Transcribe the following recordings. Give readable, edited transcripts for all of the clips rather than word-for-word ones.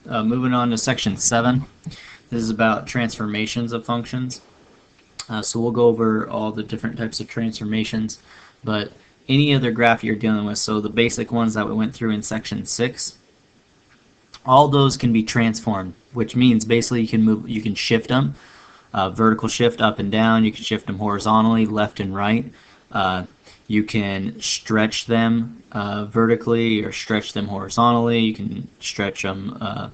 Moving on to section 7. This is about transformations of functions. So we'll go over all the different types of transformations, but any other graph you're dealing with, so the basic ones that we went through in section 6, all those can be transformed, which means basically you can shift them, vertical shift up and down, you can shift them horizontally, left and right. You can stretch them vertically or stretch them horizontally. You can stretch them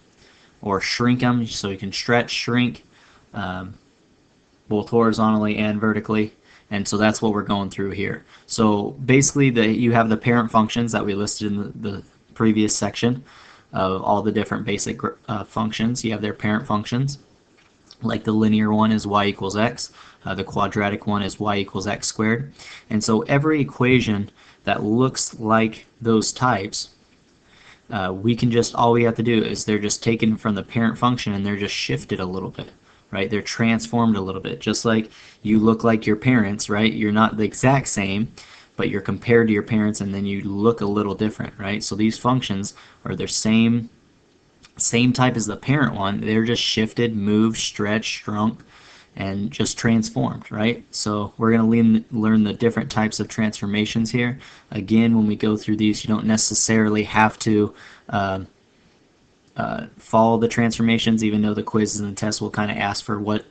or shrink them, so you can stretch, shrink, both horizontally and vertically. And so that's what we're going through here. So basically you have the parent functions that we listed in the previous section of all the different basic functions. You have their parent functions. Like the linear one is y equals x, the quadratic one is y equals x squared. And so every equation that looks like those types, we can just, all we have to do is they're just taken from the parent function and they're just shifted a little bit, right? They're transformed a little bit, just like you look like your parents, right? You're not the exact same, but you're compared to your parents and then you look a little different, right? So these functions are their same type as the parent one. They're just shifted, moved, stretched, shrunk, and just transformed, right? So we're going to learn the different types of transformations here. Again, when we go through these, you don't necessarily have to follow the transformations, even though the quizzes and the tests will kind of ask for what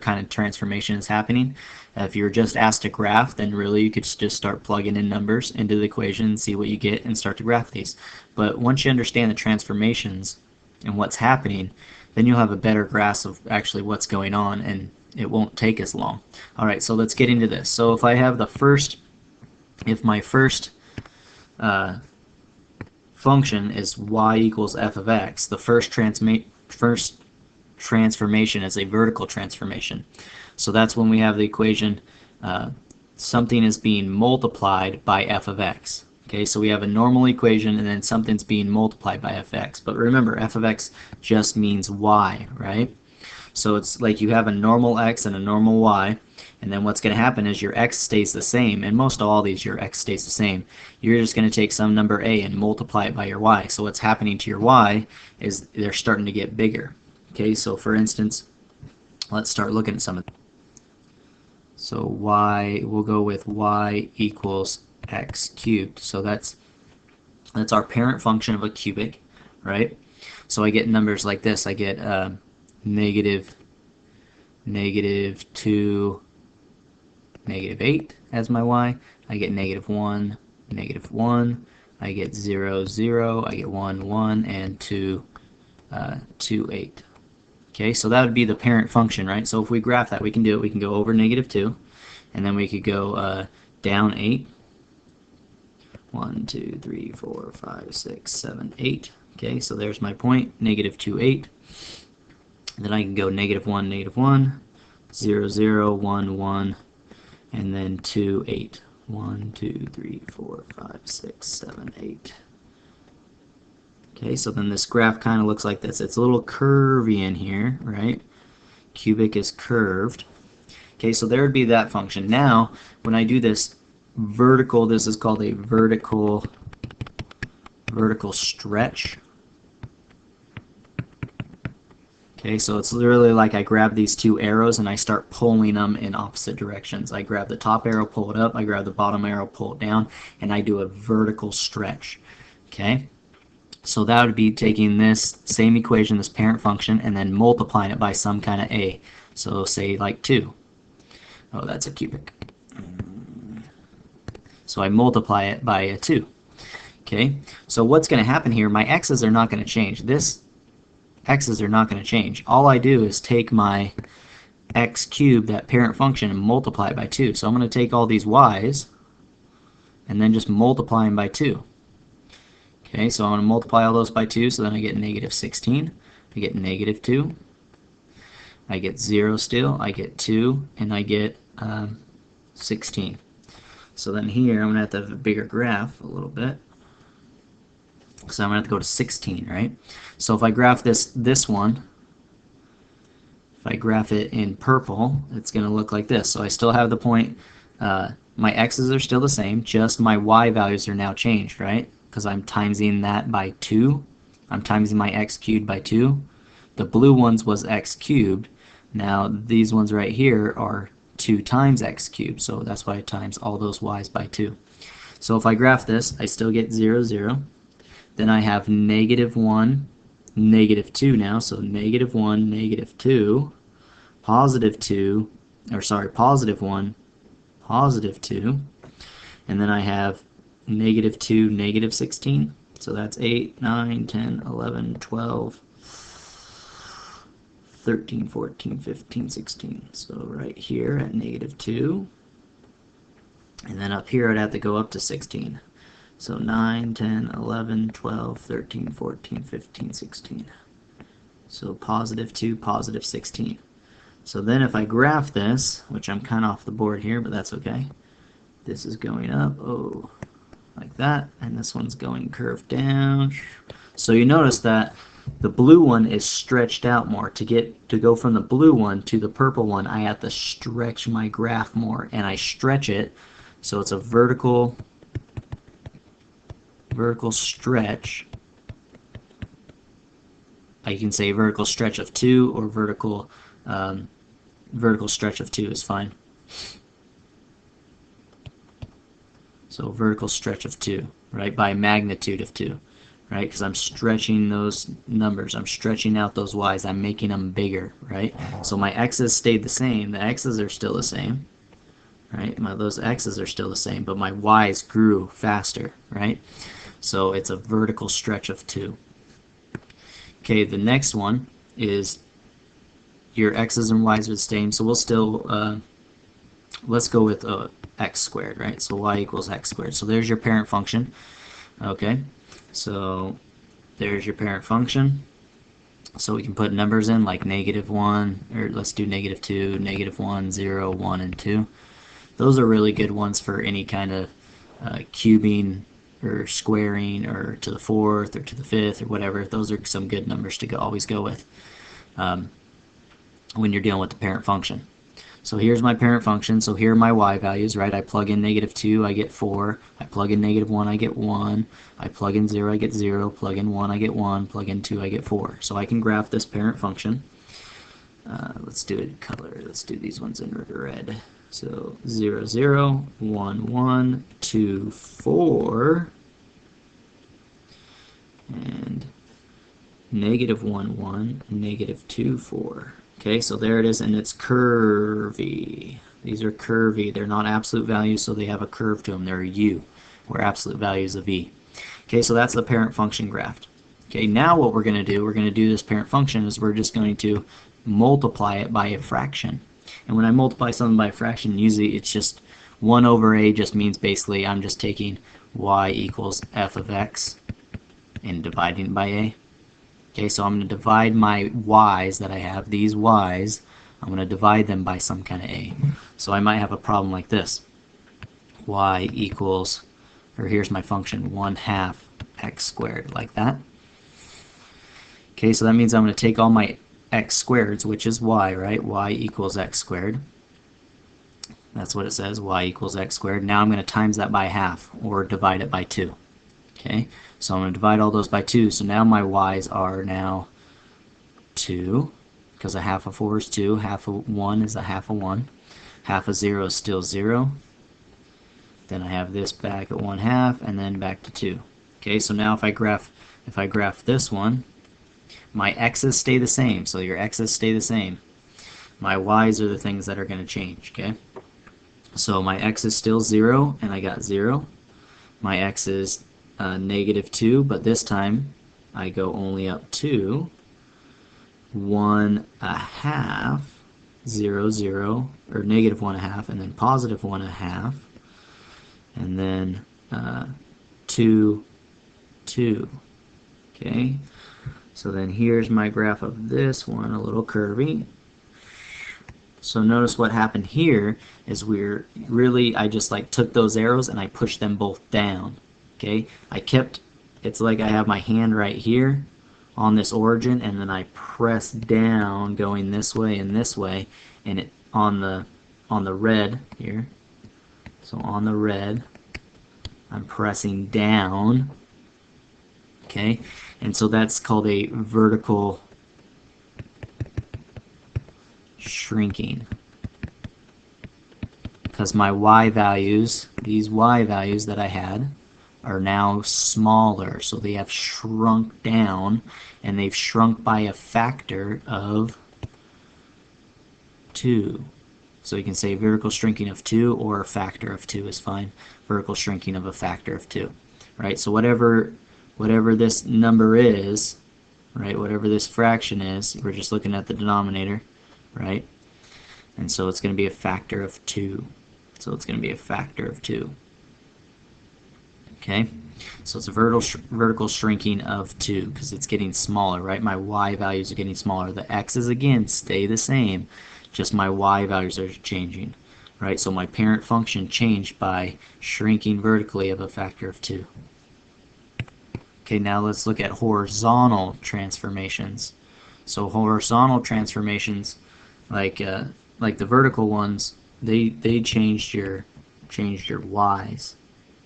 kind of transformation is happening. If you're just asked to graph, then really you could just start plugging in numbers into the equation and see what you get and start to graph these. But once you understand the transformations and what's happening, then you'll have a better grasp of actually what's going on, and it won't take as long. Alright, so let's get into this. So if I have if my first function is y equals f of x, the first transformation is a vertical transformation. So that's when we have the equation something is being multiplied by f of x. Okay, so we have a normal equation and then something's being multiplied by f of x. But remember, f of x just means y, right? So it's like you have a normal x and a normal y, and then what's going to happen is your x stays the same, and most of all these your x stays the same. You're just going to take some number a and multiply it by your y. So what's happening to your y is they're starting to get bigger. Okay, so for instance, let's start looking at some of them. So y, we'll go with y equals x cubed. So that's our parent function of a cubic, right? So I get numbers like this. I get negative 2, -8 as my y. I get -1, -1. I get 0, 0. I get 1, 1, and 2, 2, 8. Okay, so that would be the parent function, right? So if we graph that, we can do it. We can go over -2, and then we could go down 8. 1, 2, 3, 4, 5, 6, 7, 8. Okay, so there's my point, -2, 8. Then I can go -1, -1, 0, 0, 1, 1, and then 2, 8. 1, 2, 3, 4, 5, 6, 7, 8. Okay, so then this graph kind of looks like this. It's a little curvy in here, right? Cubic is curved. Okay, so there would be that function. Now, when I do this vertical, this is called a vertical stretch. Okay, so it's literally like I grab these two arrows and I start pulling them in opposite directions. I grab the top arrow, pull it up, I grab the bottom arrow, pull it down, and I do a vertical stretch. Okay, so that would be taking this same equation, this parent function, and then multiplying it by some kind of a. So say like 2. Oh, that's a cubic. So I multiply it by a 2. Okay, so what's going to happen here, my x's are not going to change. This x's are not going to change. All I do is take my x cubed, that parent function, and multiply it by 2. So I'm going to take all these y's and then just multiply them by 2. Okay, so I'm going to multiply all those by 2, so then I get -16. I get -2. I get 0 still. I get 2, and I get 16. So then here I'm going to have to have a bigger graph a little bit. So I'm going to have to go to 16, right? So if I graph this one, if I graph it in purple, it's going to look like this. So I still have the point, my x's are still the same, just my y values are now changed, right? Because I'm timesing that by 2 I'm timesing my x cubed by 2. The blue ones was x cubed. Now these ones right here are 2 times x cubed, so that's why I times all those y's by 2. So if I graph this, I still get 0, 0. Then I have negative 1, negative 2 now, so negative 1, negative 2, positive 2, or sorry, positive 1, positive 2, and then I have negative 2, negative 16. So that's 8, 9, 10, 11, 12, 13, 14, 15, 16. So right here at negative 2. And then up here I'd have to go up to 16. So 9, 10, 11, 12, 13, 14, 15, 16. So positive 2, positive 16. So then if I graph this, which I'm kind of off the board here, but that's okay. This is going up, oh, like that, and this one's going curved down. So you notice that the blue one is stretched out more. To go from the blue one to the purple one, I have to stretch my graph more, and I stretch it so it's a vertical stretch. I can say vertical stretch of 2 or vertical stretch of 2 is fine. So vertical stretch of 2, right, by magnitude of 2, right, because I'm stretching those numbers, I'm stretching out those y's, I'm making them bigger, right? So my x's stayed the same, the x's are still the same, right? Those x's are still the same, but my y's grew faster, right? So it's a vertical stretch of 2. Okay, the next one is your x's and y's are the same, so we'll still, let's go with x squared, right? So y equals x squared. So there's your parent function. Okay, so there's your parent function. So we can put numbers in like negative 1, or let's do negative 2, negative 1, 0, 1, and 2. Those are really good ones for any kind of cubing or squaring or to the 4th or to the 5th or whatever. Those are some good numbers to always go with when you're dealing with the parent function. So here's my parent function. So here are my y values, right? I plug in negative 2, I get 4. I plug in negative 1, I get 1. I plug in 0, I get 0. Plug in 1, I get 1. Plug in 2, I get 4. So I can graph this parent function. Let's do it in color. Let's do these ones in red. So 0, 0, 1, 1, 2, 4, and negative 1, 1, negative 2, 4. Okay, so there it is, and it's curvy. These are curvy. They're not absolute values, so they have a curve to them. They're a U, where absolute value is a V. Okay, so that's the parent function graphed. Okay, now what we're going to do this parent function is we're just going to multiply it by a fraction. And when I multiply something by a fraction, usually it's just 1 over a just means basically I'm just taking y equals f of x and dividing by a. Okay, so I'm going to divide my y's that I have, these y's, I'm going to divide them by some kind of a. So I might have a problem like this. Y equals, or here's my function, 1/2 x squared, like that. Okay, so that means I'm going to take all my x squareds, which is y, right? Y equals x squared. That's what it says, y equals x squared. Now I'm going to times that by half, or divide it by 2. Okay, so I'm going to divide all those by 2. So now my y's are now 2, because a half of 4 is 2. Half of 1 is a half of 1. Half of 0 is still 0. Then I have this back at 1/2, and then back to 2. Okay, so now if I graph this one, my x's stay the same. So your x's stay the same. My y's are the things that are going to change. Okay, so my x is still 0, and I got 0. My x is negative 2, but this time I go only up to 1/2, 0, 0, or negative 1/2, and then positive 1/2, and then 2, 2. Okay, so then here's my graph of this one, a little curvy. So notice what happened here is I just like took those arrows and I pushed them both down. Okay, it's like I have my hand right here on this origin, and then I press down going this way and this way, and it on the red here. So on the red, I'm pressing down Okay, and so that's called a vertical shrinking, because my y values, these y values that I had, are now smaller, so they have shrunk down, and they've shrunk by a factor of 2. So you can say vertical shrinking of 2 or a factor of 2 is fine. Vertical shrinking of a factor of 2. Right? So whatever this number is, right, whatever this fraction is, we're just looking at the denominator, right? And so it's going to be a factor of 2. So it's going to be a factor of 2. Okay? So it's a vertical shrinking of 2 because it's getting smaller, right? My y values are getting smaller. The x's, again, stay the same. Just my y values are changing, right? So my parent function changed by shrinking vertically of a factor of 2. Okay, now let's look at horizontal transformations. So horizontal transformations, like the vertical ones, they changed your y's,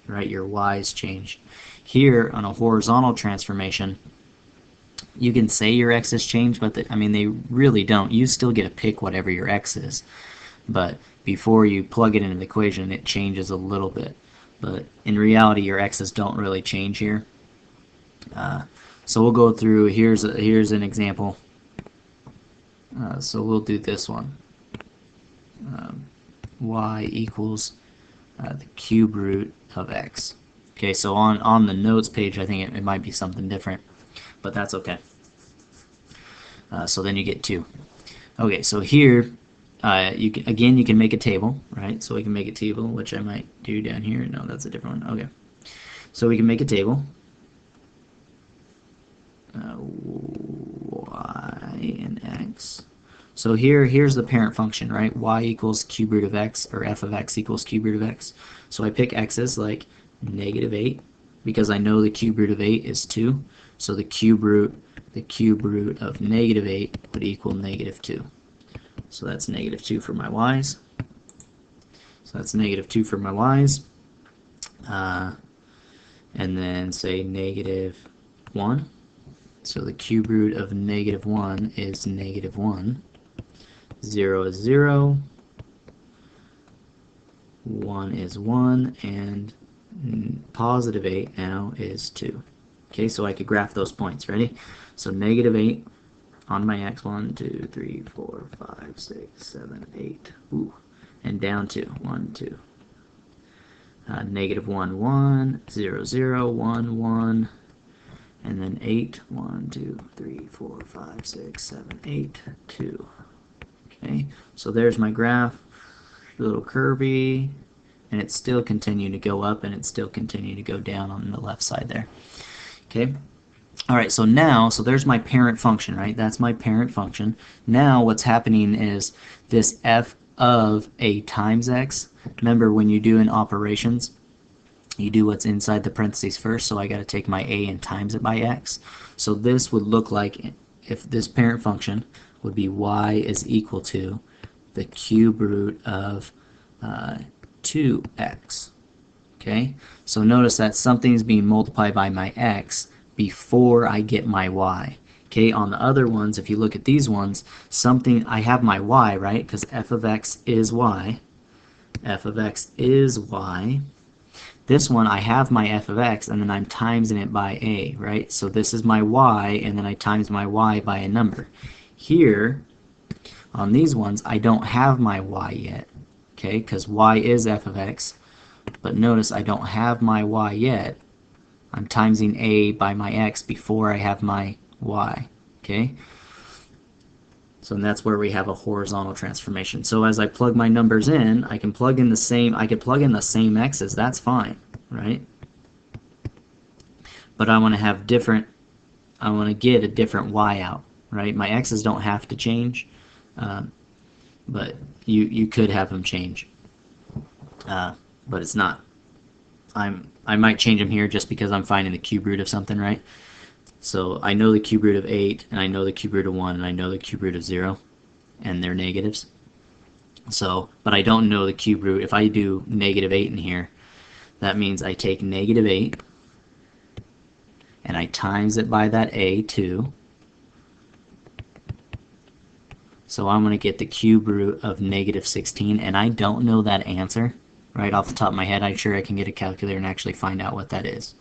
right? Your y's changed. Here on a horizontal transformation, you can say your x's change, but I mean they really don't. You still get to pick whatever your x is, but before you plug it into the equation, it changes a little bit. But in reality, your x's don't really change here. So we'll go through. Here's an example. So we'll do this one. Y equals the cube root of x. Okay, so on the notes page, I think it might be something different, but that's okay. So then you get 2. Okay, so here you can make a table, right? So we can make a table, which I might do down here. No, that's a different one. Okay, so we can make a table. Y and x. So here's the parent function, right? Y equals cube root of x, or f of x equals cube root of x. So I pick x's like -8 because I know the cube root of 8 is 2. So the cube root of -8 would equal -2. So that's -2 for my y's. So that's -2 for my y's. And then say -1. So the cube root of -1 is -1. 0 is 0. 1 is 1. And +8 now is 2. Okay, so I could graph those points. Ready? So -8 on my x, 1, 2, 3, 4, 5, 6, 7, 8. Ooh. And down 2. 1, 2. -1, 1, 0, 0, 1, 1. And then 8, 1, 2, 3, 4, 5, 6, 7, 8, 2. Okay, so there's my graph, a little curvy, and it's still continuing to go up, and it's still continuing to go down on the left side there. Okay, all right, so now, there's my parent function, right? That's my parent function. Now what's happening is this f of a times x. Remember, when you do in operations, you do what's inside the parentheses first, so I got to take my a and times it by x. So this would look like if this parent function would be y is equal to the cube root of 2x. Okay, so notice that something's being multiplied by my x before I get my y. Okay, on the other ones, if you look at these ones, I have my y, right? Because f of x is y. F of x is y. This one, I have my f of x, and then I'm timesing it by a, right? So this is my y, and then I times my y by a number. Here, on these ones, I don't have my y yet, okay? Because y is f of x. But notice I don't have my y yet. I'm timesing a by my x before I have my y, okay? So that's where we have a horizontal transformation. So as I plug my numbers in, I can plug in the same x's, that's fine, right? But I want to get a different y out, right? My x's don't have to change, but you could have them change. But it's not. I might change them here just because I'm finding the cube root of something, right? So I know the cube root of 8, and I know the cube root of 1, and I know the cube root of 0, and they're negatives. So, but I don't know the cube root. If I do -8 in here, that means I take -8, and I times it by that a2. So I'm going to get the cube root of negative 16, and I don't know that answer right off the top of my head. I'm sure I can get a calculator and actually find out what that is,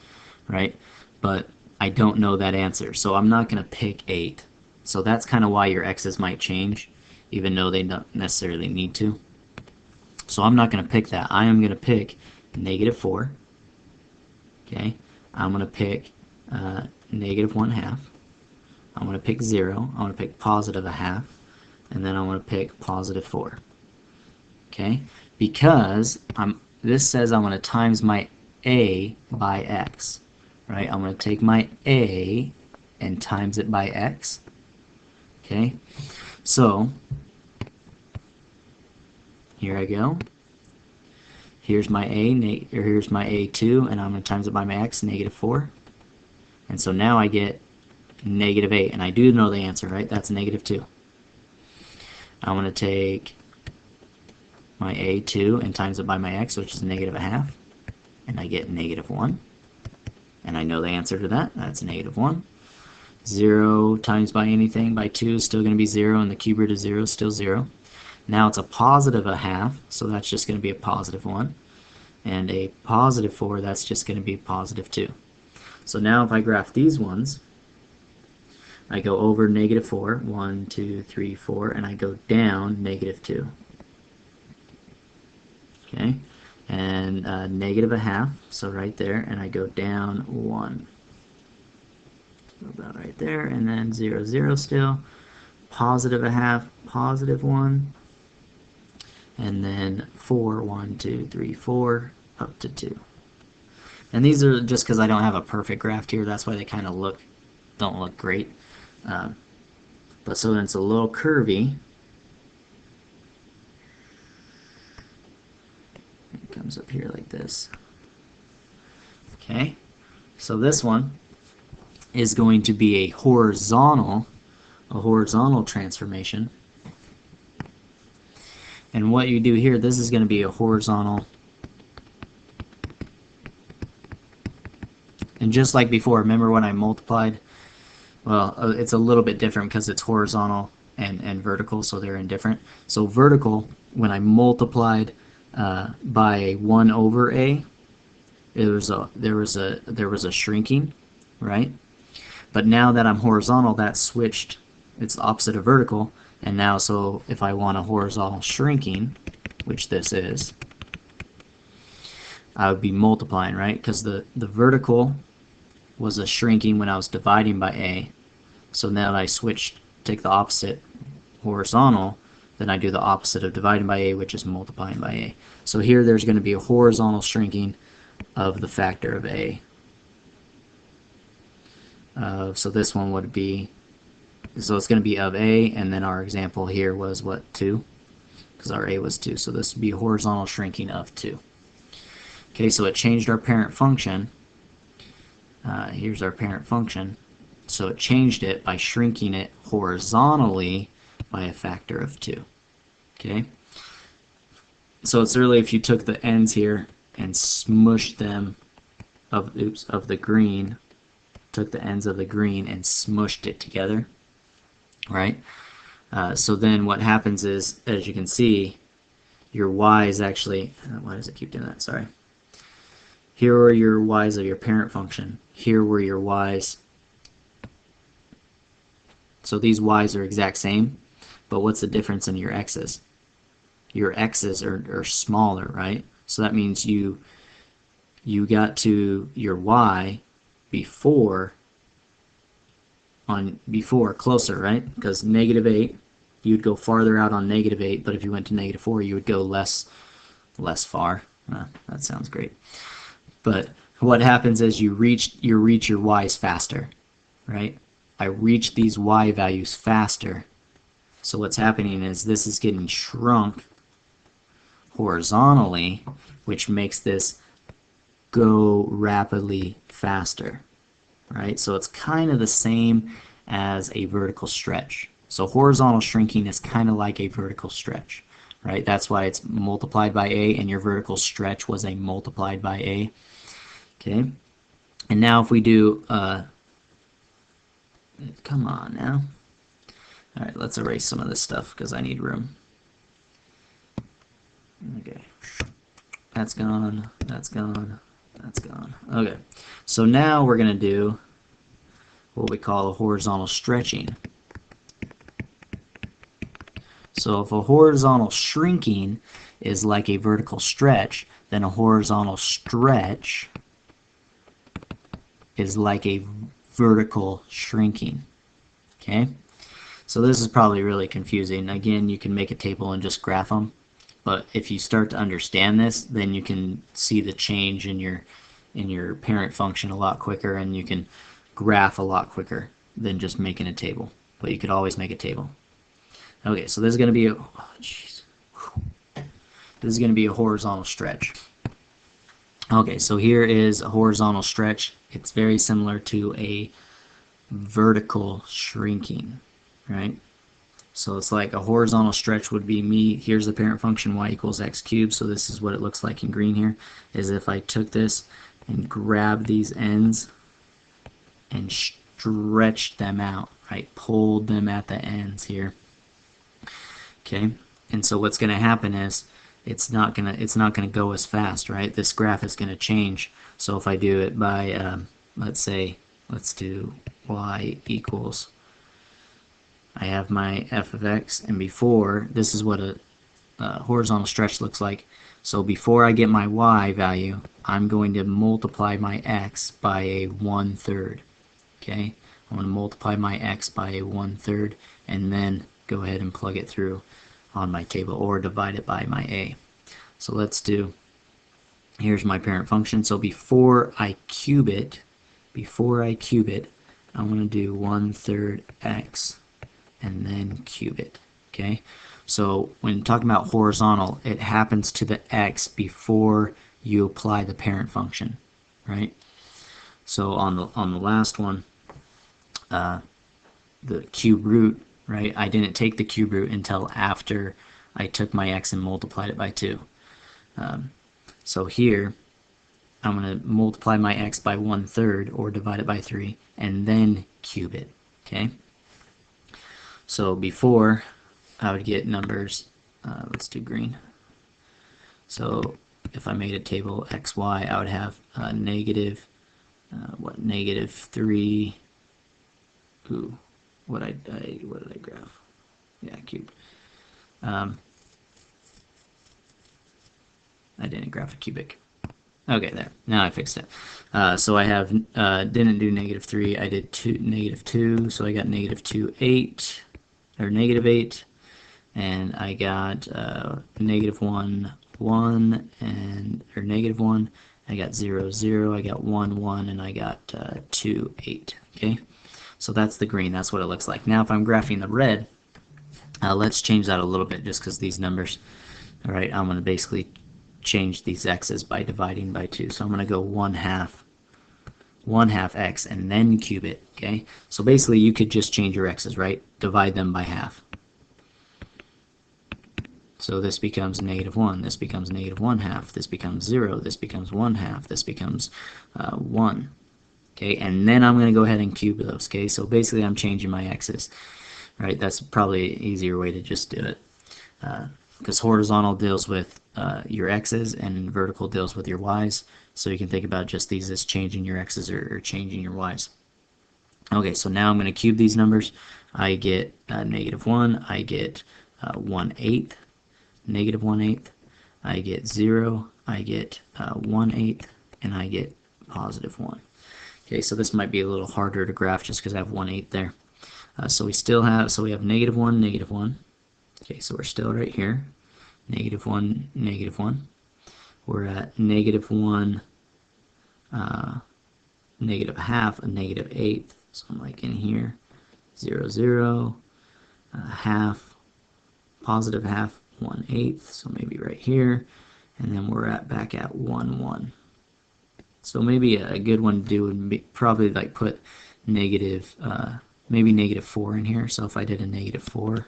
right? But I don't know that answer, so I'm not going to pick 8. So that's kind of why your x's might change, even though they don't necessarily need to. So I'm not going to pick that. I am going to pick negative 4. Okay, I'm going to pick negative 1/2. I'm going to pick 0. I'm going to pick positive 1/2. And then I'm going to pick positive 4. Okay, because this says I'm going to times my a by x. Right, I'm going to take my a and times it by x. Okay, so here I go. Here's my here's my a2, and I'm going to times it by my x, negative 4. And so now I get negative 8, and I do know the answer, right? That's negative 2. I'm going to take my a2 and times it by my x, which is negative 1/2, and I get negative 1. And I know the answer to that. That's negative 1. 0 times by anything by 2 is still going to be 0, and the cube root of 0 is still 0. Now it's a positive 1/2, so that's just going to be a positive 1. And a positive 4, that's just going to be positive 2. So now if I graph these ones, I go over negative 4, 1, 2, 3, 4, and I go down negative 2. Okay, and negative 1/2, so right there, and I go down 1. So about right there, and then 0, 0 still, positive 1/2, positive 1, and then 4, 1, 2, 3, 4, up to 2. And these are just because I don't have a perfect graph here, that's why they kind of don't look great. But so it's a little curvy. It comes up here like this. Okay, so this one is going to be a horizontal transformation. And what you do here, this is going to be a horizontal. And just like before, remember when I multiplied? Well, it's a little bit different because it's horizontal and vertical, so they're indifferent. So vertical, when I multiplied by 1 over a, there was a shrinking, right? But now that I'm horizontal, that switched. It's the opposite of vertical, and now so if I want a horizontal shrinking, which this is, I would be multiplying, right? Because the vertical was a shrinking when I was dividing by a. So now that I take the opposite, horizontal, then I do the opposite of dividing by a, which is multiplying by a. So here there's going to be a horizontal shrinking of the factor of a. So this one would be, so it's going to be of a, and then our example here was what, 2? Because our a was 2. So this would be a horizontal shrinking of 2. Okay, so it changed our parent function. Here's our parent function. So it changed it by shrinking it horizontally by a factor of 2. Okay? So it's really if you took the ends here and smushed them of the green, took the ends of the green and smushed it together, right? So then what happens is, as you can see, your y is actually, why does it keep doing that? Sorry. Here are your y's of your parent function. Here were your y's. So these y's are exact same, but what's the difference in your x's? Your x's are smaller, right? So that means you got to your y before closer, right? Because negative 8, you'd go farther out on negative 8, but if you went to negative 4, you would go less far. That sounds great. But what happens is you reach your y's faster, right? I reach these y values faster. So what's happening is this is getting shrunk horizontally, which makes this go rapidly faster, right? So it's kind of the same as a vertical stretch. So horizontal shrinking is kind of like a vertical stretch, right? That's why it's multiplied by a, and your vertical stretch was a multiplied by a. Okay, and now if we do Come on now. Alright, let's erase some of this stuff because I need room. Okay. That's gone, that's gone, that's gone. Okay, so now we're going to do what we call a horizontal stretching. So if a horizontal shrinking is like a vertical stretch, then a horizontal stretch is like a vertical shrinking. Okay? So this is probably really confusing. Again, you can make a table and just graph them. But if you start to understand this, then you can see the change in your parent function a lot quicker, and you can graph a lot quicker than just making a table. But you could always make a table. Okay, so this is going to be a this is going to be a horizontal stretch. Okay, so here is a horizontal stretch. It's very similar to a vertical shrinking, right? So it's like a horizontal stretch would be me. Here's the parent function y equals x cubed. So this is what it looks like in green here. Is if I took this and grabbed these ends and stretched them out, right? Pulled them at the ends here. Okay. And so what's going to happen is it's not gonna go as fast, right? This graph is going to change. So if I do it by let's do y equals, I have my f of x, and before, this is what a horizontal stretch looks like. So before I get my y value, I'm going to multiply my x by a 1/3. Okay, I'm going to multiply my x by a 1/3, and then go ahead and plug it through on my table, or divide it by my a. So let's do, here's my parent function. So before I cube it, I'm going to do 1/3 x and then cube it. Okay, so when talking about horizontal, it happens to the x before you apply the parent function, right? So on the last one, the cube root, right? I didn't take the cube root until after I took my x and multiplied it by 2. So here, I'm going to multiply my x by 1/3 or divide it by 3 and then cube it. Okay. So before, I would get numbers, let's do green. So if I made a table xy, I would have negative, negative 3, ooh, what did I graph? Yeah, cube. I didn't graph a cubic. Okay, there. Now I fixed it. So I have, didn't do negative 3, I did negative 2, so I got negative 2, 8, or negative 8, and I got negative 1, 1, or negative 1, I got 0, 0, I got 1, 1, and I got 2, 8. Okay, so that's the green, that's what it looks like. Now if I'm graphing the red, let's change that a little bit just because these numbers, alright, I'm going to basically change these x's by dividing by 2. So I'm going to go 1/2 x and then cube it. Okay, so basically you could just change your x's, right? Divide them by half. So this becomes negative 1, this becomes negative 1/2, this becomes 0, this becomes 1/2, this becomes 1. Okay, and then I'm going to go ahead and cube those. Okay, so basically I'm changing my x's. Right, that's probably an easier way to just do it. Because horizontal deals with your x's and vertical deals with your y's. So you can think about just these as changing your x's or changing your y's. Okay, so now I'm going to cube these numbers. I get negative 1, I get 1/8, negative 1/8, I get 0, I get 1/8, and I get positive 1. Okay, so this might be a little harder to graph just because I have 1/8 there. So we have negative 1, negative 1. Okay, so we're still right here. Negative 1, negative 1. We're at negative 1, negative half, a negative 8. So I'm like in here. 0, 0, half, positive half, 1/8. So maybe right here. And then we're back at 1, 1. So maybe a good one to do would be probably like put negative, maybe negative 4 in here. So if I did a negative 4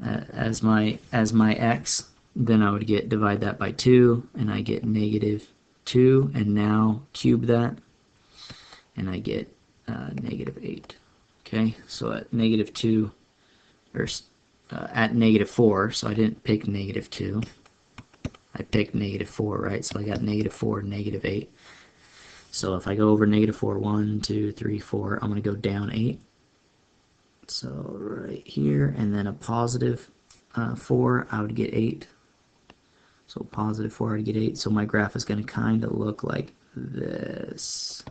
as my x, then I would divide that by 2, and I get negative 2, and now cube that, and I get negative 8. Okay, so at negative 2, or at negative 4, so I didn't pick negative 2. I picked negative 4, right? So I got negative 4, negative 8. So if I go over negative 4, 1, 2, 3, 4, I'm going to go down 8. So right here, and then a positive 4, I would get 8. So positive 4, I would get 8. So my graph is going to kind of look like this.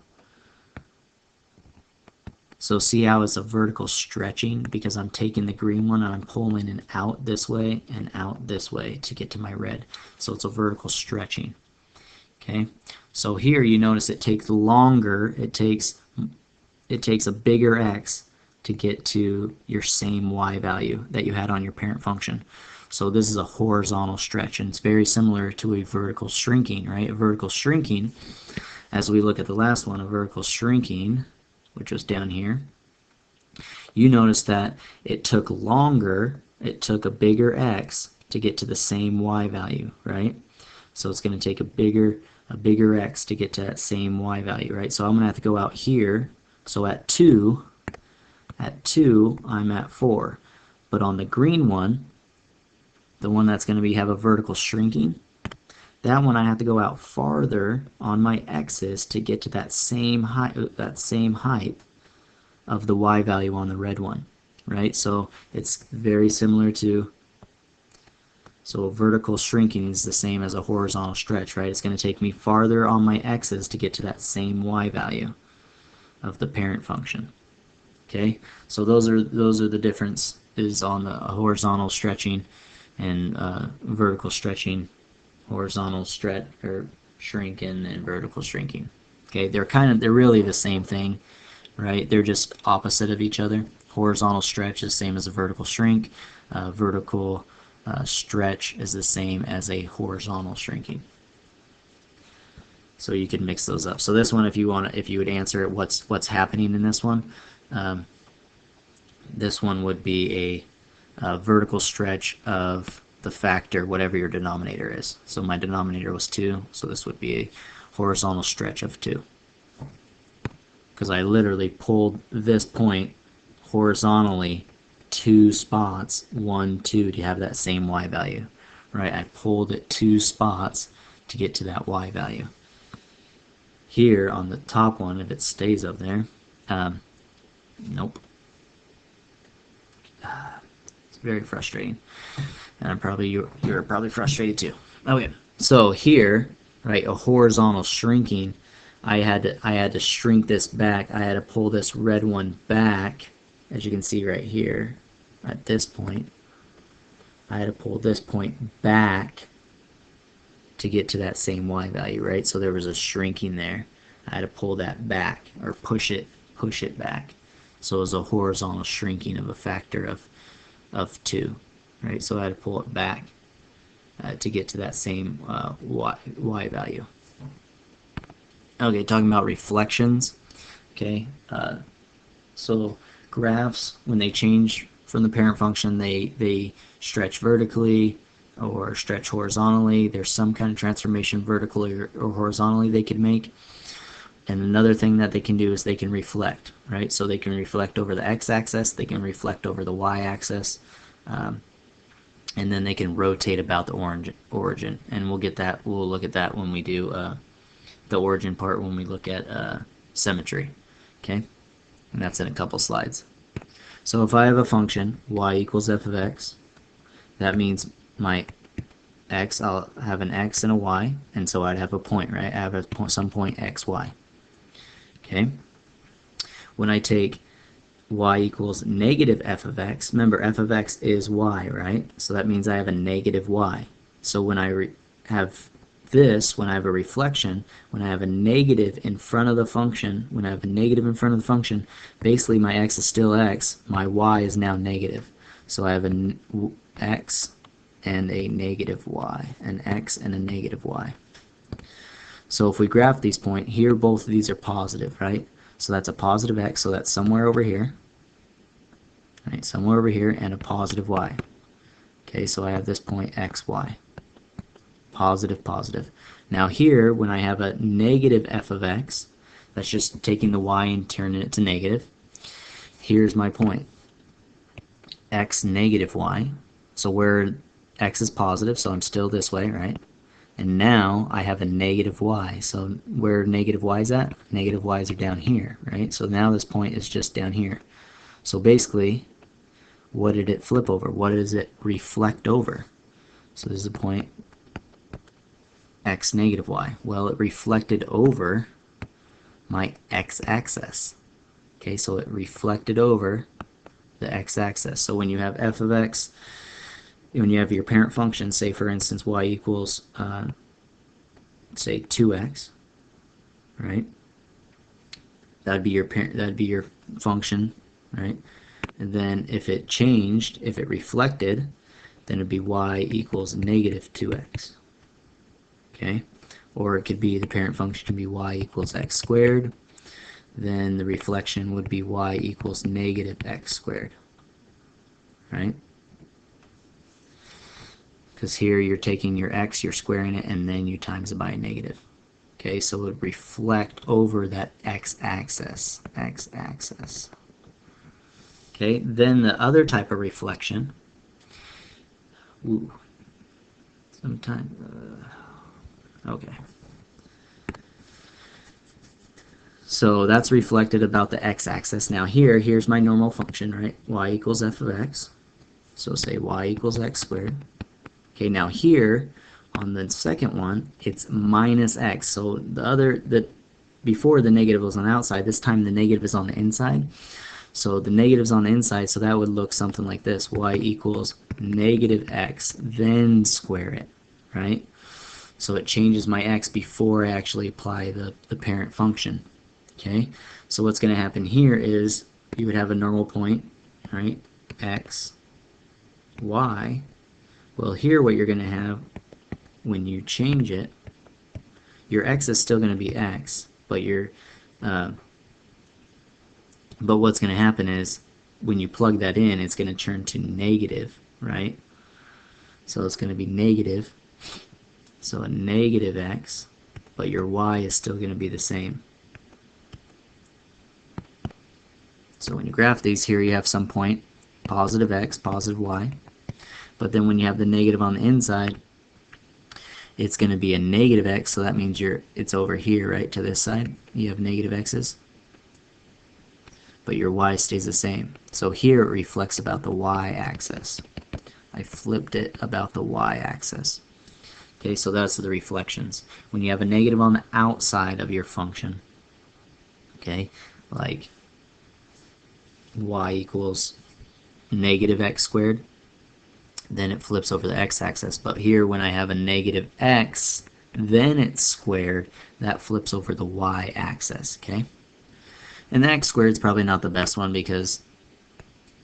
So see how it's a vertical stretching, because I'm taking the green one and I'm pulling it out this way and out this way to get to my red. So it's a vertical stretching. Okay, so here you notice it takes longer. It takes a bigger x to get to your same y value that you had on your parent function. So this is a horizontal stretch, and it's very similar to a vertical shrinking, right? A vertical shrinking, as we look at the last one, a vertical shrinking, which was down here, you notice that it took longer, it took a bigger x to get to the same y value, right? So it's going to take a bigger x to get to that same y value, right? So I'm going to have to go out here. So at 2, I'm at 4. But on the green one, the one that's going to have a vertical shrinking, that one I have to go out farther on my axis to get to that same height of the y value on the red one, right? So it's very similar to, so a vertical shrinking is the same as a horizontal stretch, right? It's going to take me farther on my x's to get to that same y value of the parent function. Okay, so those are the differences on the horizontal stretching and vertical stretching. Horizontal stretch or shrinking and vertical shrinking. Okay, they're really the same thing, right? They're just opposite of each other. Horizontal stretch is the same as a vertical shrink. Vertical stretch is the same as a horizontal shrinking. So you can mix those up. So this one, if you would answer it, what's happening in this one? This one would be a vertical stretch of the factor, whatever your denominator is. So my denominator was 2, so this would be a horizontal stretch of 2. Because I literally pulled this point horizontally 2 spots, 1, 2, to have that same y value. Right? I pulled it 2 spots to get to that y value. Here on the top one, if it stays up there, nope. It's very frustrating, and you're probably frustrated too. Okay, so here, right, a horizontal shrinking, I had to shrink this back. I had to pull this red one back, as you can see right here. At this point, I had to pull this point back to get to that same y value, right? So there was a shrinking there. I had to pull that back, or push it back. So it was a horizontal shrinking of a factor of 2, right? So I had to pull it back to get to that same y value. Okay, talking about reflections. Okay, so graphs, when they change from the parent function, they stretch vertically or stretch horizontally. There's some kind of transformation vertically or horizontally they could make. And another thing that they can do is they can reflect, right? So they can reflect over the x-axis, they can reflect over the y-axis, and then they can rotate about the origin. And we'll look at that when we do the origin part, when we look at symmetry. Okay, and that's in a couple slides. So if I have a function y equals f of x, that means my x, I'll have an x and a y, and so I'd have a point, right? I have some point x, y. Okay, when I take y equals negative f of x, remember f of x is y, right? So that means I have a negative y. So when I have this, when I have a reflection, when I have a negative in front of the function, basically my x is still x, my y is now negative. So I have an x and a negative y, an x and a negative y. So if we graph these points, here both of these are positive, right? So that's a positive x, so that's somewhere over here. Right, somewhere over here, and a positive y. Okay, so I have this point xy. Positive, positive. Now here, when I have a negative f of x, that's just taking the y and turning it to negative. here's my point, x negative y. So where x is positive, so I'm still this way, right? And now I have a negative y. So where negative y is at? Negative y's are down here, right? So now this point is just down here. So basically, what did it flip over? What does it reflect over? So this is the point x negative y. Well, it reflected over my x-axis. Okay, so it reflected over the x-axis. So when you have f of x, when you have your parent function, say for instance y equals say 2x, right? That'd be your parent, that'd be your function, right? And then if it changed, if it reflected, then it'd be y equals negative 2x. Okay? Or it could be, the parent function can be y equals x squared. Then the reflection would be y equals negative x squared. Right? Because here you're taking your x, you're squaring it, and then you times it by a negative. Okay, so it would reflect over that x-axis. X-axis. Okay, then the other type of reflection. Ooh. Sometimes. Okay. So that's reflected about the x-axis. Now here's my normal function, right? Y equals f of x. So say y equals x squared. Okay, now here on the second one, it's minus x. So before the negative was on the outside, this time the negative is on the inside. So the negative's on the inside, so that would look something like this. Y equals negative x, then square it, right? So it changes my x before I actually apply the parent function. Okay, so what's going to happen here is you would have a normal point, right? X, y. Well, here what you're going to have when you change it, your x is still going to be x, but but what's going to happen is when you plug that in, it's going to turn to negative, right? So it's going to be negative. So a negative x, but your y is still going to be the same. So when you graph these, here you have some point, positive x, positive y. But then when you have the negative on the inside, it's going to be a negative x, so that means it's over here, right, to this side. You have negative x's. But your y stays the same. So here it reflects about the y-axis. I flipped it about the y-axis. Okay, so that's the reflections. When you have a negative on the outside of your function, okay, like y equals negative x squared, then it flips over the x-axis. But here when I have a negative x, then it's squared, that flips over the y-axis, okay? And the x squared is probably not the best one because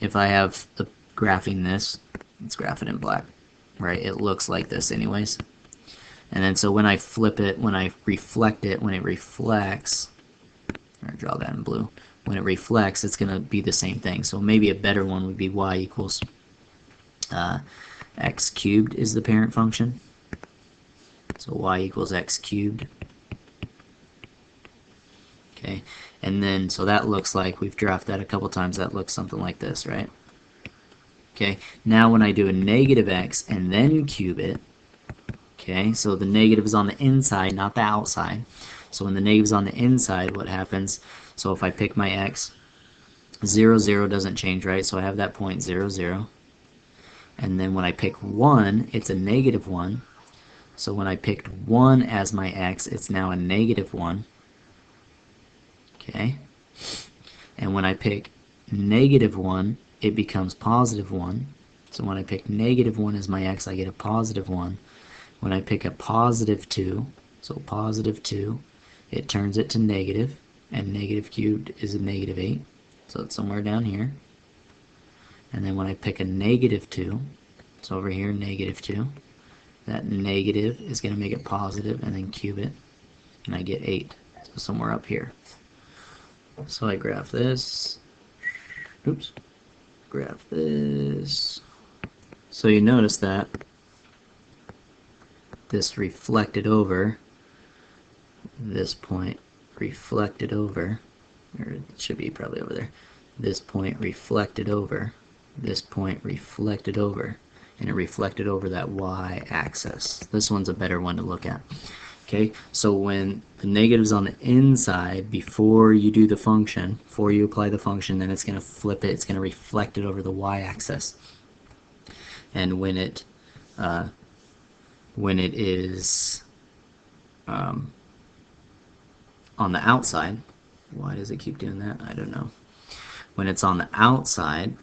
if I have the graphing this, let's graph it in black, right? It looks like this anyways. And then so when I flip it, when I reflect it, when it reflects, or draw that in blue, when it reflects, it's going to be the same thing. So maybe a better one would be y equals x cubed is the parent function. So y equals x cubed. Okay, and then so that looks like, we've graphed that a couple times, that looks something like this, right? Okay, now when I do a negative x and then cube it, okay, so the negative is on the inside, not the outside. So when the negative is on the inside, what happens? So if I pick my x, 0, 0 doesn't change, right? So I have that point 0, 0. And then when I pick 1, it's a negative 1. So when I picked 1 as my x, it's now a negative 1. Okay? And when I pick negative 1, it becomes positive 1. So when I pick negative 1 as my x, I get a positive 1. When I pick a positive 2, so positive 2, it turns it to negative, and negative cubed is a negative 8. So it's somewhere down here. And then when I pick a negative 2, it's over here, negative 2. That negative is going to make it positive, and then cube it, and I get 8. So somewhere up here. So I graph this. Oops. Graph this. So you notice that this reflected over, this point reflected over, or it should be probably over there. this point reflected over, this point reflected over, and it reflected over that y-axis. This one's a better one to look at. Okay, so when the negative's on the inside, before you do the function, before you apply the function, then it's going to flip it, it's going to reflect it over the y-axis. And when it is on the outside, why does it keep doing that? I don't know. When it's on the outside,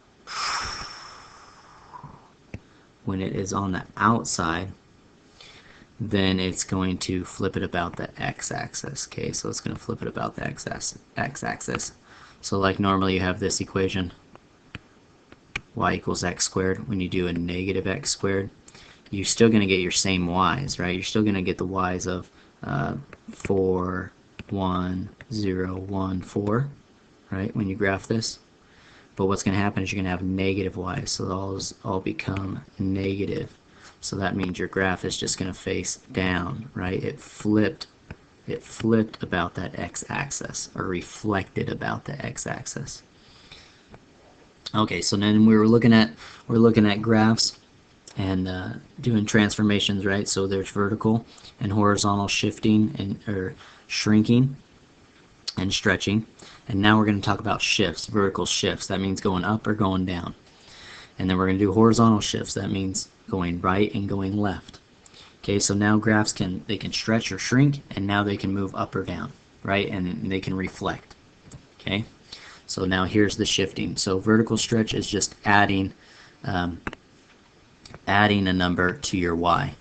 then it's going to flip it about the x-axis. Okay, so it's going to flip it about the x-axis. So like normally you have this equation, y equals x squared. When you do a negative x squared, you're still going to get your same y's, right? You're still going to get the y's of 4, 1, 0, 1, 4, right, when you graph this. But what's going to happen is you're going to have negative y's, so those all become negative. So that means your graph is just going to face down, right? It flipped about that x-axis, or reflected about the x-axis. Okay, so then we're looking at graphs and doing transformations, right? So there's vertical and horizontal shifting or shrinking and stretching. And now we're going to talk about shifts, vertical shifts. That means going up or going down. And then we're going to do horizontal shifts. That means going right and going left. Okay, so now graphs can stretch or shrink, and now they can move up or down, right? And they can reflect. Okay, so now here's the shifting. So vertical stretch is just adding a number to your y,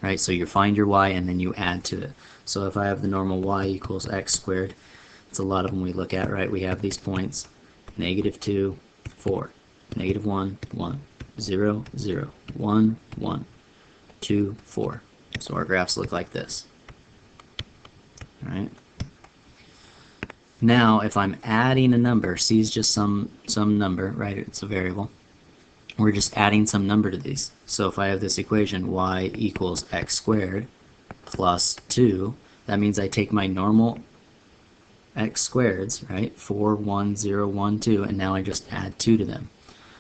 right? So you find your y and then you add to it. So if I have the normal y equals x squared, it's a lot of them we look at, right? We have these points, -2, 4, -1, 1, 0, 0, 1, 1, 2, 4. So our graphs look like this. All right. Now, if I'm adding a number, c is just some number, right? It's a variable. We're just adding some number to these. So if I have this equation, y equals x squared plus 2, that means I take my normal x squareds, right? 4, 1, 0, 1, 2, and now I just add 2 to them.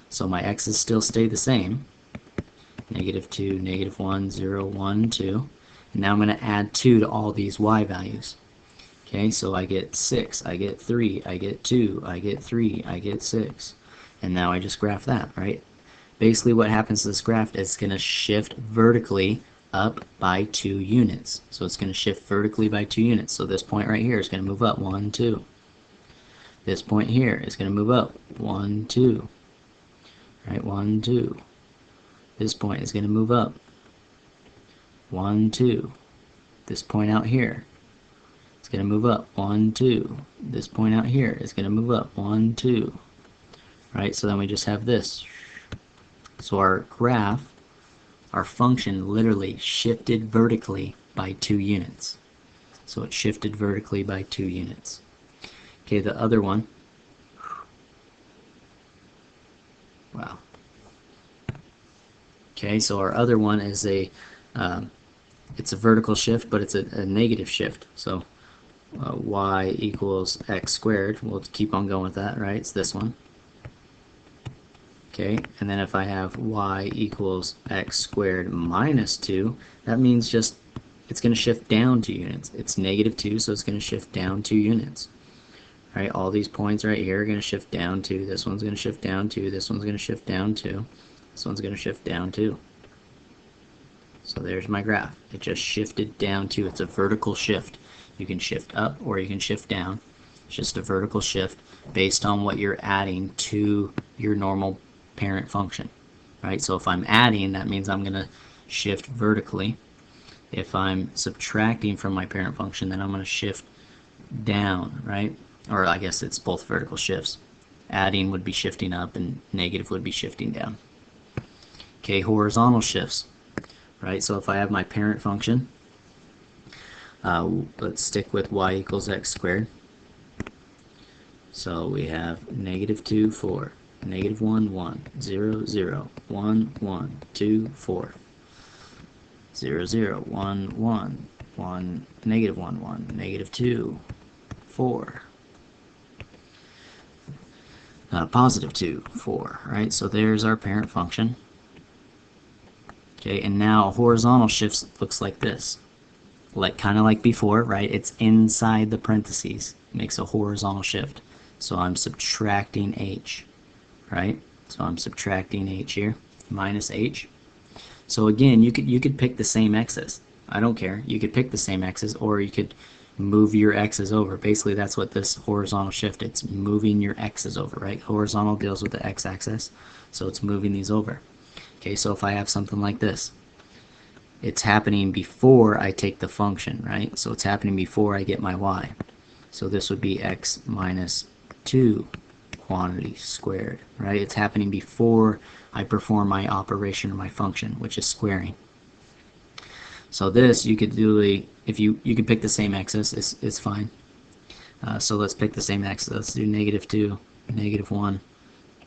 So my x's still stay the same. -2, -1, 0, 1, 2. And now I'm going to add 2 to all these y values. Okay, so I get 6, I get 3, I get 2, I get 3, I get 6. And now I just graph that, right? Basically what happens to this graph is it's going to shift vertically up by 2 units. So it's going to shift vertically by 2 units. So this point right here is going to move up 1, 2. This point here is going to move up 1, 2. Right, 1, 2. This point is going to move up 1, 2. This point out here is going to move up 1, 2. This point out here is going to move up 1, 2. Right, so then we just have this. So our graph, our function literally shifted vertically by 2 units. So it shifted vertically by 2 units. Okay, the other one. Wow. Okay, so our other one is it's a vertical shift, but it's a negative shift. So y equals x squared. We'll keep on going with that, right? It's this one. Okay, and then if I have y equals x squared minus 2, that means just it's going to shift down 2 units. It's -2, so it's going to shift down 2 units. All right, all these points right here are going to shift down 2. This one's going to shift down 2. This one's going to shift down 2. This one's going to shift down 2. So there's my graph. It just shifted down 2. It's a vertical shift. You can shift up or you can shift down. It's just a vertical shift based on what you're adding to your normal parent function. Right? So if I'm adding, that means I'm going to shift vertically. If I'm subtracting from my parent function, then I'm going to shift down, right? Or I guess it's both vertical shifts. Adding would be shifting up and negative would be shifting down. Okay, horizontal shifts, right? So if I have my parent function, let's stick with y equals x squared. So we have -2, 4, -1, 1, 0, 0, 1, 1, 2, 4, 0, 0, 1, 1, 1, -1, 1, -2, 4. positive 2, 4, right? So there's our parent function. Okay, and now horizontal shifts looks like this. Like kind of like before, right? It's inside the parentheses. Makes a horizontal shift. So I'm subtracting h, right? So I'm subtracting h here, minus h. So again, you could pick the same x's. I don't care. You could pick the same x's, or you could move your x's over. Basically, that's what this horizontal shift, it's moving your x's over, right? Horizontal deals with the x-axis, so it's moving these over. Okay, so if I have something like this, it's happening before I take the function, right? So it's happening before I get my y. So this would be x minus 2 quantity squared, right? It's happening before I perform my operation or my function, which is squaring. So this, you could do, if you could pick the same x's, it's fine. So let's pick the same x's. Let's do negative 2, negative 1,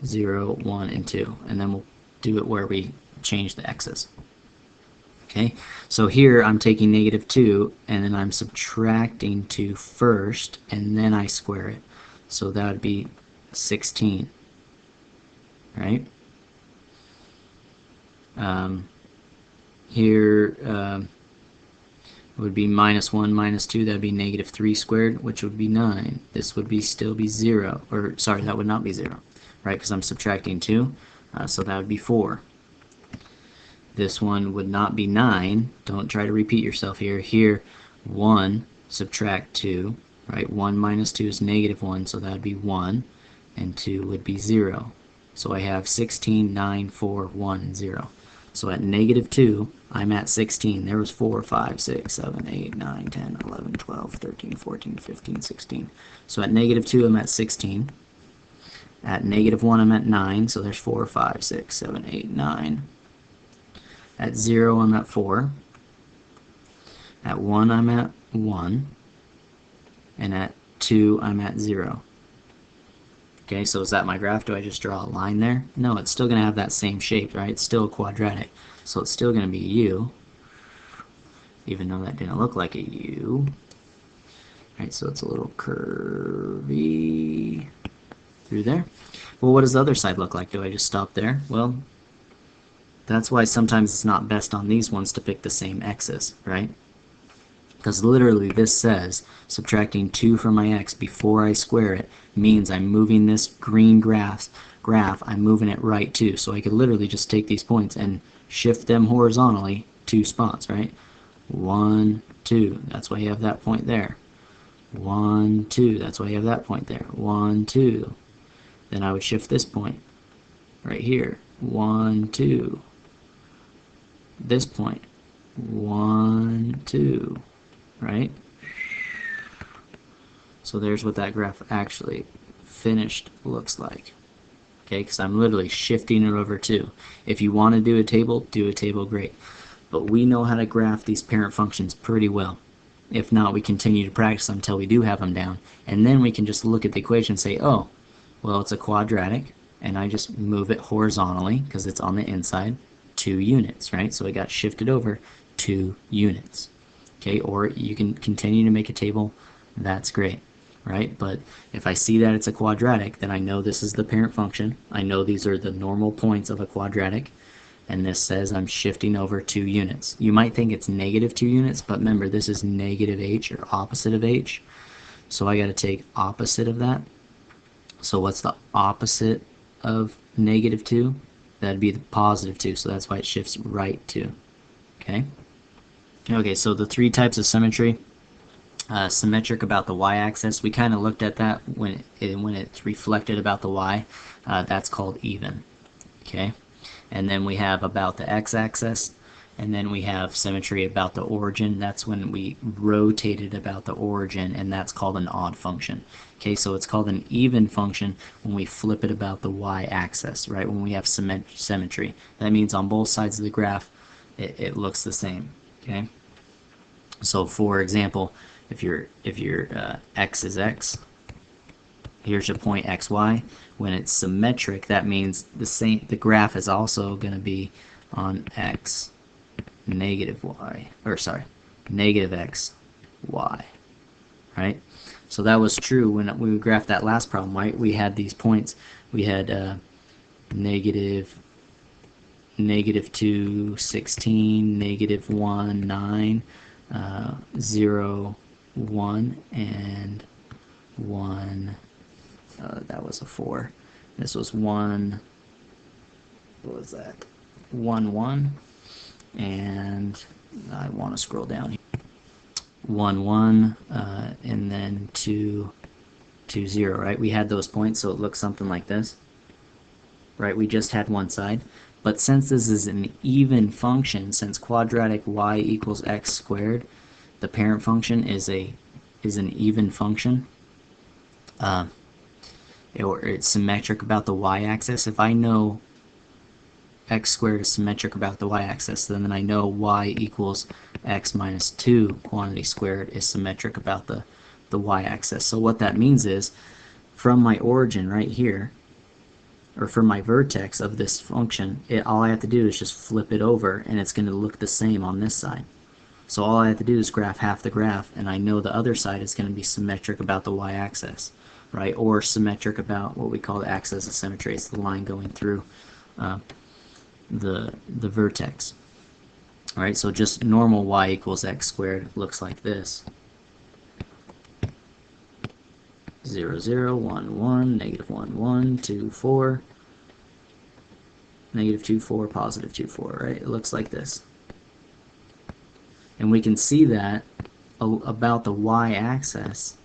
0, 1, and 2. And then we'll do it where we change the x's. Okay, so here I'm taking negative 2, and then I'm subtracting 2 first, and then I square it. So that would be 16, right? Here would be minus 1 minus 2, that would be negative 3 squared, which would be 9. This would be still be 0, or sorry, that would not be 0, right, because I'm subtracting 2, so that would be 4. This one would not be 9. Don't try to repeat yourself here. Here, 1, subtract 2, right? 1 minus 2 is negative 1, so that would be 1, and 2 would be 0. So I have 16, 9, 4, 1, and 0. So at negative 2, I'm at 16. There was 4, 5, 6, 7, 8, 9, 10, 11, 12, 13, 14, 15, 16. So at negative 2, I'm at 16. At negative 1, I'm at 9. So there's 4, 5, 6, 7, 8, 9. At 0, I'm at 4. At 1, I'm at 1. And at 2, I'm at 0. Okay, so is that my graph? Do I just draw a line there? No, it's still going to have that same shape, right? It's still quadratic. So it's still going to be U, even though that didn't look like a U. Right, so it's a little curvy through there. Well, what does the other side look like? Do I just stop there? Well, that's why sometimes it's not best on these ones to pick the same x's, right? Because literally this says subtracting 2 from my x before I square it means I'm moving this green graph, I'm moving it right too. So I could literally just take these points and shift them horizontally 2 spots, right? 1, 2, that's why you have that point there. 1, 2, that's why you have that point there. 1, 2. Then I would shift this point right here. 1, 2. This point. 1, 2. Right? So there's what that graph actually finished looks like. Okay, because I'm literally shifting it over too. If you want to do a table, great. But we know how to graph these parent functions pretty well. If not, we continue to practice them until we do have them down. And then we can just look at the equation and say, oh, well, it's a quadratic, and I just move it horizontally because it's on the inside, 2 units, right? So it got shifted over 2 units. Okay, or you can continue to make a table, that's great, right? But if I see that it's a quadratic, then I know this is the parent function. I know these are the normal points of a quadratic, and this says I'm shifting over 2 units. You might think it's negative 2 units, but remember, this is negative h, or opposite of h. So I got to take opposite of that. So what's the opposite of negative 2? That'd be the positive 2, so that's why it shifts right 2. Okay? Okay, so the 3 types of symmetry. Symmetric about the y-axis. We kind of looked at that when it's reflected about the y. That's called even. Okay? And then we have about the x-axis. And then we have symmetry about the origin. That's when we rotate it about the origin, and that's called an odd function. Okay, so it's called an even function when we flip it about the y-axis, right? When we have symmetry. That means on both sides of the graph, it looks the same. Okay, so for example, if your x is x, here's your point xy. When it's symmetric, that means the graph is also going to be on x negative y, or sorry, negative x y, right? So that was true when we graphed that last problem, right? We had these points. We had negative 2, 16, negative 1, 9, 0, 1, and 1. That was a 4. This was 1. What was that? 1, 1. And I want to scroll down here. 1, 1, and then 2, 2, 0, right? We had those points, so it looks something like this, right? We just had one side. But since this is an even function, since quadratic y equals x squared, the parent function is an even function. It's symmetric about the y-axis. If I know x squared is symmetric about the y-axis, then I know y equals x minus 2 quantity squared is symmetric about the y-axis. So what that means is, from my origin right here, or from my vertex of this function, all I have to do is just flip it over, and it's going to look the same on this side. So all I have to do is graph half the graph, and I know the other side is going to be symmetric about the y-axis, right? Or symmetric about what we call the axis of symmetry. It's the line going through the vertex. All right, so just normal y equals x squared looks like this. 0, 0, 1, 1, negative 1, 1, 2, 4, negative 2, 4, positive 2, 4, right? It looks like this. And we can see that about the y-axis,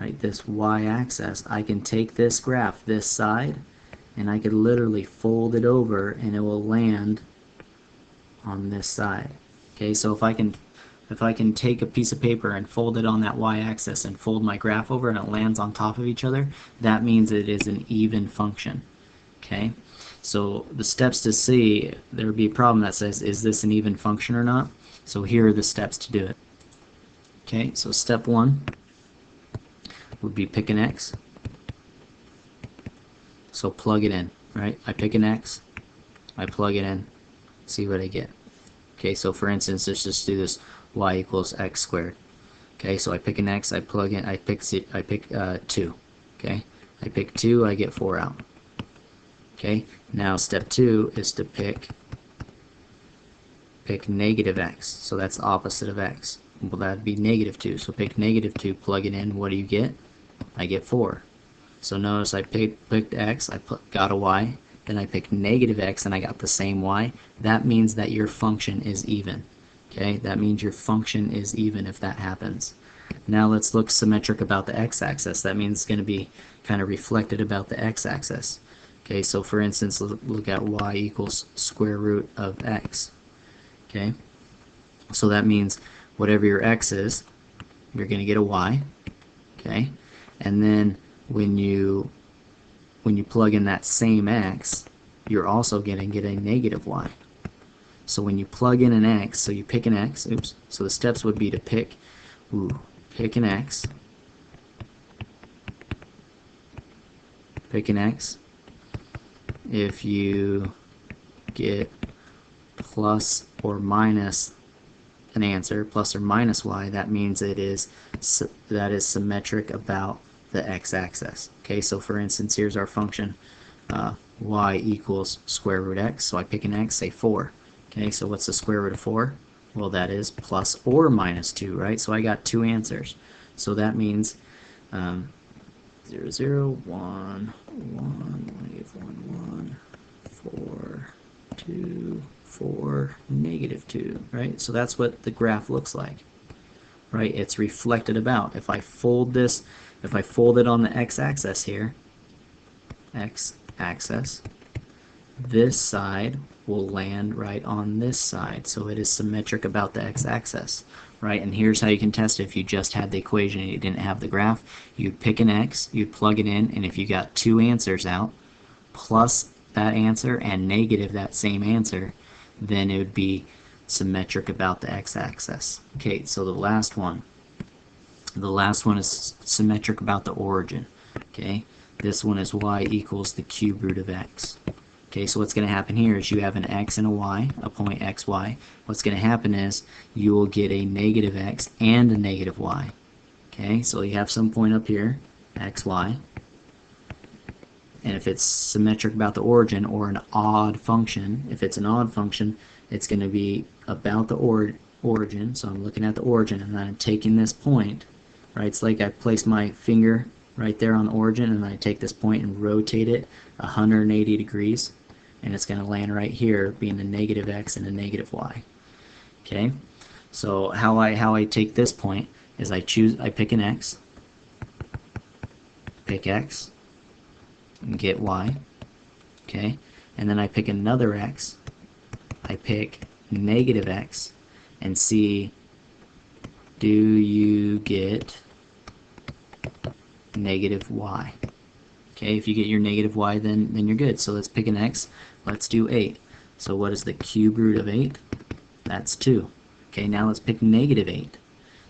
right? This y-axis, I can take this graph, this side, and I could literally fold it over, and it will land on this side. Okay, so if I can take a piece of paper and fold it on that y-axis and fold my graph over and it lands on top of each other, that means it is an even function. Okay, so the steps to see, there would be a problem that says, is this an even function or not? So here are the steps to do it. Okay, so step 1 would be pick an x. So plug it in, right? I pick an x, I plug it in, see what I get. Okay, so for instance, let's just do this y equals x squared. Okay, so I pick an x, I plug in, I pick 2. Okay, I pick 2, I get 4 out. Okay, now step 2 is to pick negative x. So that's the opposite of x. Well, that'd be negative 2. So pick negative 2, plug it in. What do you get? I get 4. So notice I picked x, got a y. Then I picked negative x and I got the same y. That means that your function is even. Okay, that means your function is even if that happens. Now let's look symmetric about the x-axis. That means it's going to be kind of reflected about the x-axis. Okay, so for instance, look at y equals square root of x. Okay, so that means whatever your x is, you're going to get a y. Okay, and then when you plug in that same x, you're also going to get a negative y. So when you plug in an x, so you pick an x, oops, so the steps would be to pick an x, pick an x. If you get plus or minus an answer, plus or minus y, that means that is symmetric about the x-axis. Okay, so for instance, here's our function y equals square root x. So I pick an x, say 4. Okay, so what's the square root of 4? Well, that is plus or minus 2, right? So I got 2 answers. So that means 0, 0, 1, 1, negative 1, 1, 4, 2, 4, negative 2, right? So that's what the graph looks like, right? It's reflected about. If I fold this, if I fold it on the x-axis here, x-axis, this side will land right on this side. So it is symmetric about the x-axis, right? And here's how you can test it. If you just had the equation and you didn't have the graph, you'd pick an x, you'd plug it in, and if you got 2 answers out, plus that answer and negative that same answer, then it would be symmetric about the x-axis. Okay, so the last one is symmetric about the origin. Okay, this one is y equals the cube root of x. Okay, so what's going to happen here is you have an x and a y, a point xy. What's going to happen is you will get a negative x and a negative y. Okay, so you have some point up here, x, y, and if it's symmetric about the origin or an odd function, if it's an odd function, it's going to be about the origin. So I'm looking at the origin and then I'm taking this point, right? It's like I place my finger right there on the origin and then I take this point and rotate it 180 degrees, and it's going to land right here, being a negative x and a negative y. Okay, so how I take this point is I pick an x, pick x, and get y. Okay, and then I pick another x, I pick negative x, and see, do you get negative y? Okay, if you get your negative y, then you're good. So let's pick an x. Let's do 8. So what is the cube root of 8? That's 2. Okay, now let's pick negative 8.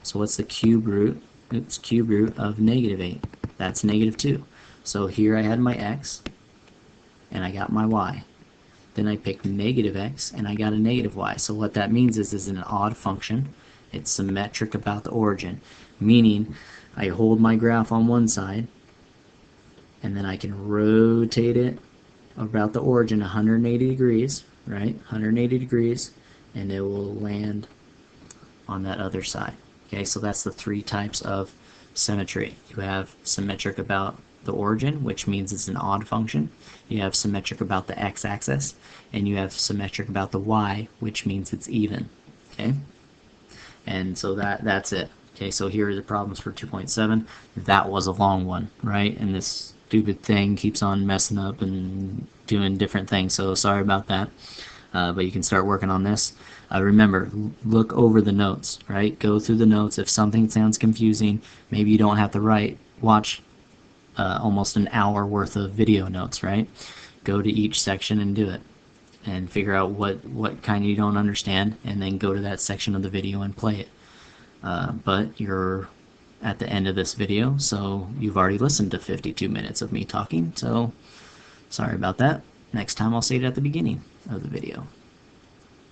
So what's the cube root? Oops, cube root of negative 8. That's negative 2. So here I had my x, and I got my y. Then I picked negative x, and I got a negative y. So what that means is this is an odd function. It's symmetric about the origin, meaning I hold my graph on one side, and then I can rotate it about the origin 180 degrees, right? 180 degrees, and it will land on that other side. Okay, so that's the 3 types of symmetry. You have symmetric about the origin, which means it's an odd function. You have symmetric about the x-axis, and you have symmetric about the y, which means it's even. Okay, and so that's it. Okay, so here are the problems for 2.7. That was a long one, right? And this stupid thing keeps on messing up and doing different things, so sorry about that. But you can start working on this. Remember, look over the notes, right? Go through the notes. If something sounds confusing, maybe you don't have to watch almost an hour worth of video notes, right? Go to each section and do it, and figure out what kind you don't understand, and then go to that section of the video and play it. But you're at the end of this video, so you've already listened to 52 minutes of me talking, so sorry about that. Next time I'll say it at the beginning of the video.